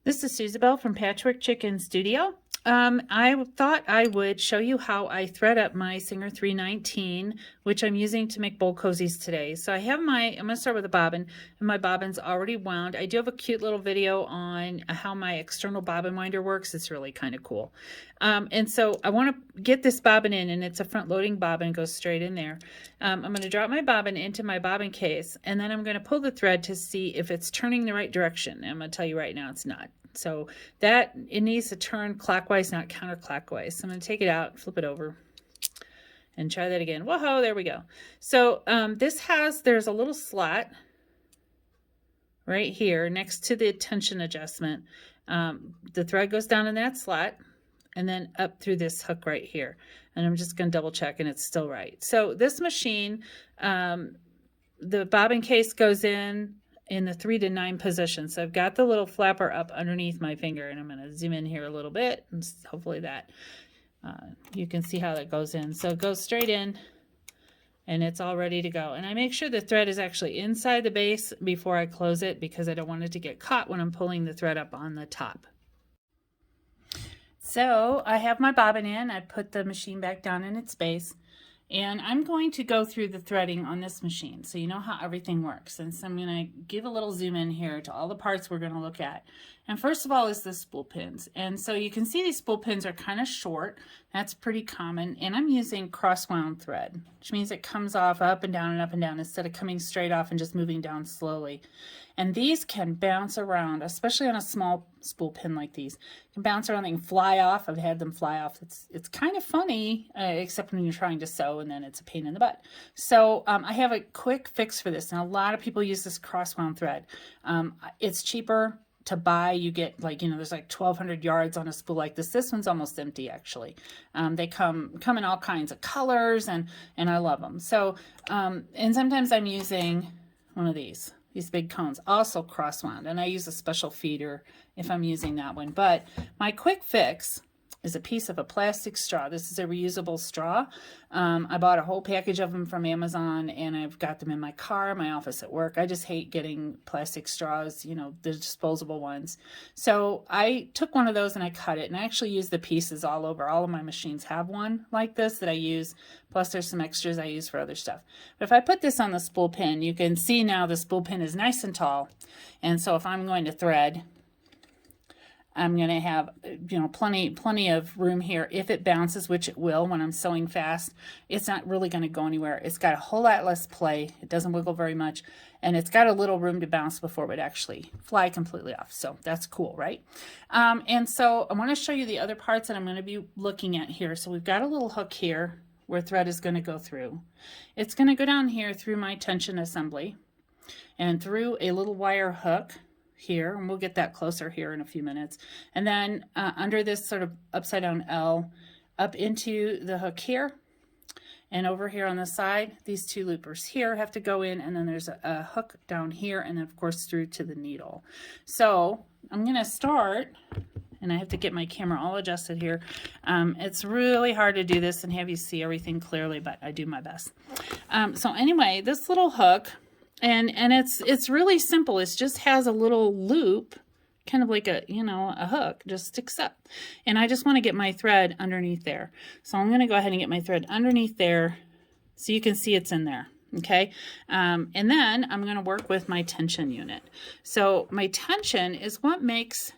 This is Susabelle from Patchwork Chicken Studio. I thought I would show you how I thread up my Singer 319, which I'm using to make bowl cozies today. So I have I'm going to start with a bobbin, and my bobbin's already wound. I do have a cute little video on how my external bobbin winder works. It's really kind of cool. And so I want to get this bobbin in, and it's a front loading bobbin, goes straight in there. I'm going to drop my bobbin into my bobbin case, and then I'm going to pull the thread to see if it's turning the right direction. And I'm going to tell you right now it's not. So that it needs to turn clockwise, not counterclockwise. So I'm going to take it out, flip it over, and try that again. Whoa, there we go. So there's a little slot right here next to the tension adjustment. The thread goes down in that slot and then up through this hook right here. And I'm just going to double check and it's still right. So this machine, the bobbin case goes in the 3 to 9 position. So I've got the little flapper up underneath my finger, and I'm going to zoom in here a little bit, and hopefully that you can see how that goes in. So it goes straight in, and it's all ready to go. And I make sure the thread is actually inside the base before I close it, because I don't want it to get caught when I'm pulling the thread up on the top. So I have my bobbin in. I put the machine back down in its base. And I'm going to go through the threading on this machine so you know how everything works. And so I'm going to give a little zoom in here to all the parts we're going to look at. And first of all is the spool pins. And so you can see these spool pins are kind of short. That's pretty common. And I'm using cross-wound thread, which means it comes off up and down instead of coming straight off and just moving down slowly. And these can bounce around, especially on a small spool pin like these. It can bounce around, they can fly off. I've had them fly off. It's kind of funny, except when you're trying to sew, and then it's a pain in the butt. So I have a quick fix for this, and a lot of people use this cross-wound thread. It's cheaper to buy. You get there's like 1,200 yards on a spool like this. This one's almost empty, actually. They come in all kinds of colors, and I love them. So and sometimes I'm using one of these big cones, also cross-wound, and I use a special feeder if I'm using that one. But my quick fix is a piece of a plastic straw. This is a reusable straw. I bought a whole package of them from Amazon, and I've got them in my car, my office, at work. I just hate getting plastic straws, the disposable ones. So I took one of those and I cut it, and I actually use the pieces all over. All of my machines have one like this that I use, plus there's some extras I use for other stuff. But if I put this on the spool pin, you can see now the spool pin is nice and tall. And so if I'm going to thread, I'm going to have, plenty of room here. If it bounces, which it will when I'm sewing fast, it's not really going to go anywhere. It's got a whole lot less play. It doesn't wiggle very much, and it's got a little room to bounce before it would actually fly completely off. So that's cool, right? And so I want to show you the other parts that I'm going to be looking at here. So we've got a little hook here where thread is going to go through. It's going to go down here through my tension assembly and through a little wire hook here, and we'll get that closer here in a few minutes, and then under this sort of upside down L up into the hook here, and over here on the side, these 2 loopers here have to go in, and then there's a hook down here, and then of course through to the needle. So I'm going to start, and I have to get my camera all adjusted here. It's really hard to do this and have you see everything clearly, but I do my best. So anyway, this little hook, and it's really simple. It just has a little loop, kind of like a hook, just sticks up. And I just want to get my thread underneath there. So I'm going to go ahead and get my thread underneath there so you can see it's in there. Okay. And then I'm going to work with my tension unit. So my tension is what makes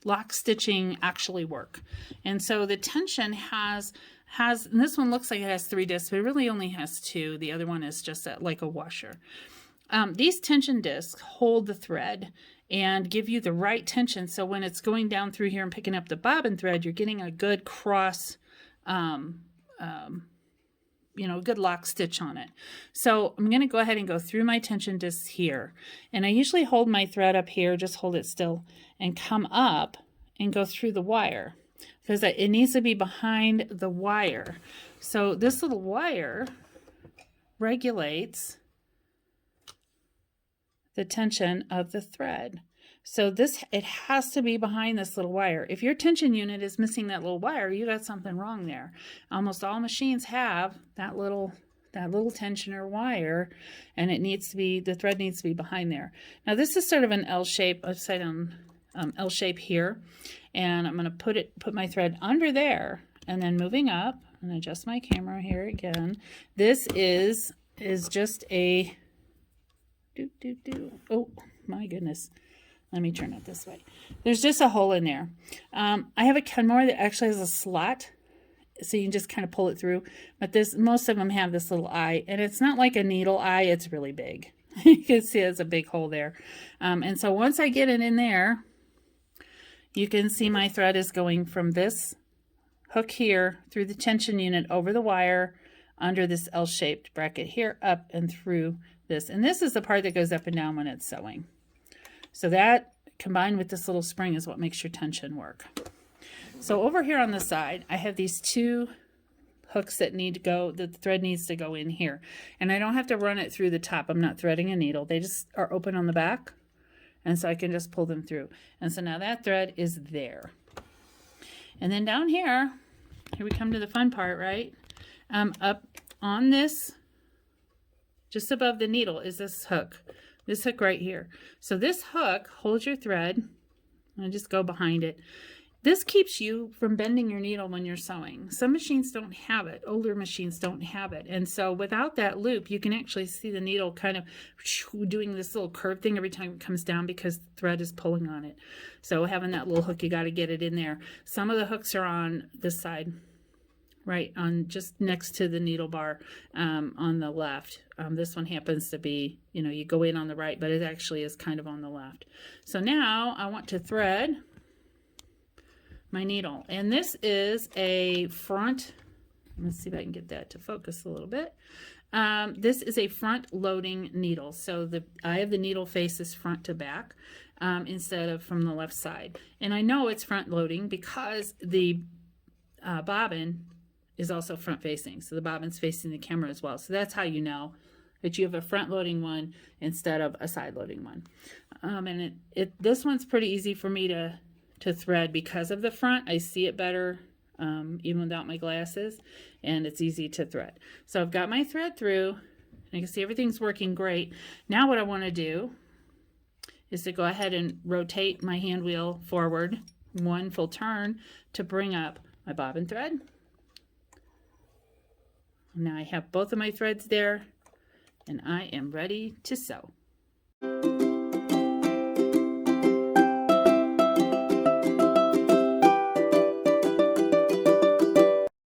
lock stitching actually work. And so the tension has, and this one looks like it has 3 discs, but it really only has 2. The other one is just like a washer. These tension discs hold the thread and give you the right tension. So when it's going down through here and picking up the bobbin thread, you're getting a good cross, good lock stitch on it. So I'm going to go ahead and go through my tension discs here. And I usually hold my thread up here, just hold it still, and come up and go through the wire, because it needs to be behind the wire. So this little wire regulates the tension of the thread. So it has to be behind this little wire. If your tension unit is missing that little wire, you got something wrong there. Almost all machines have that little tensioner wire, and the thread needs to be behind there. Now this is sort of an L shape, upside down L shape here, and I'm going to put my thread under there, and then moving up and adjust my camera here again. This is just a oh my goodness. Let me turn it this way. There's just a hole in there. I have a Kenmore that actually has a slot, so you can just kind of pull it through. But most of them have this little eye, and it's not like a needle eye. It's really big. You can see there's a big hole there. And so once I get it in there, you can see my thread is going from this hook here through the tension unit over the wire under this L-shaped bracket here, up and through this. And this is the part that goes up and down when it's sewing. So that combined with this little spring is what makes your tension work. So over here on the side, I have these two hooks that need to go, the thread needs to go in here. And I don't have to run it through the top. I'm not threading a needle. They just are open on the back. And so I can just pull them through. And so now that thread is there. And then down here we come to the fun part, right? Up on this, just above the needle, is this hook right here. So this hook holds your thread. I just go behind it. This keeps you from bending your needle when you're sewing. Some machines don't have it. Older machines don't have it. And so without that loop, you can actually see the needle kind of doing this little curve thing every time it comes down because the thread is pulling on it. So having that little hook, you got to get it in there. Some of the hooks are on this side, right on just next to the needle bar on the left. This one happens to be, you go in on the right, but it actually is kind of on the left. So now I want to thread my needle, and this is a front, let's see if I can get that to focus a little bit. This is a front loading needle, so the eye of the needle faces front to back instead of from the left side. And I know it's front loading because the bobbin is also front facing, so the bobbin's facing the camera as well. So that's how you know that you have a front loading one instead of a side loading one. And this one's pretty easy for me to thread because of the front. I see it better even without my glasses, and it's easy to thread. So I've got my thread through, and you can see everything's working great. Now what I want to do is to go ahead and rotate my hand wheel forward one full turn to bring up my bobbin thread. Now I have both of my threads there, and I am ready to sew.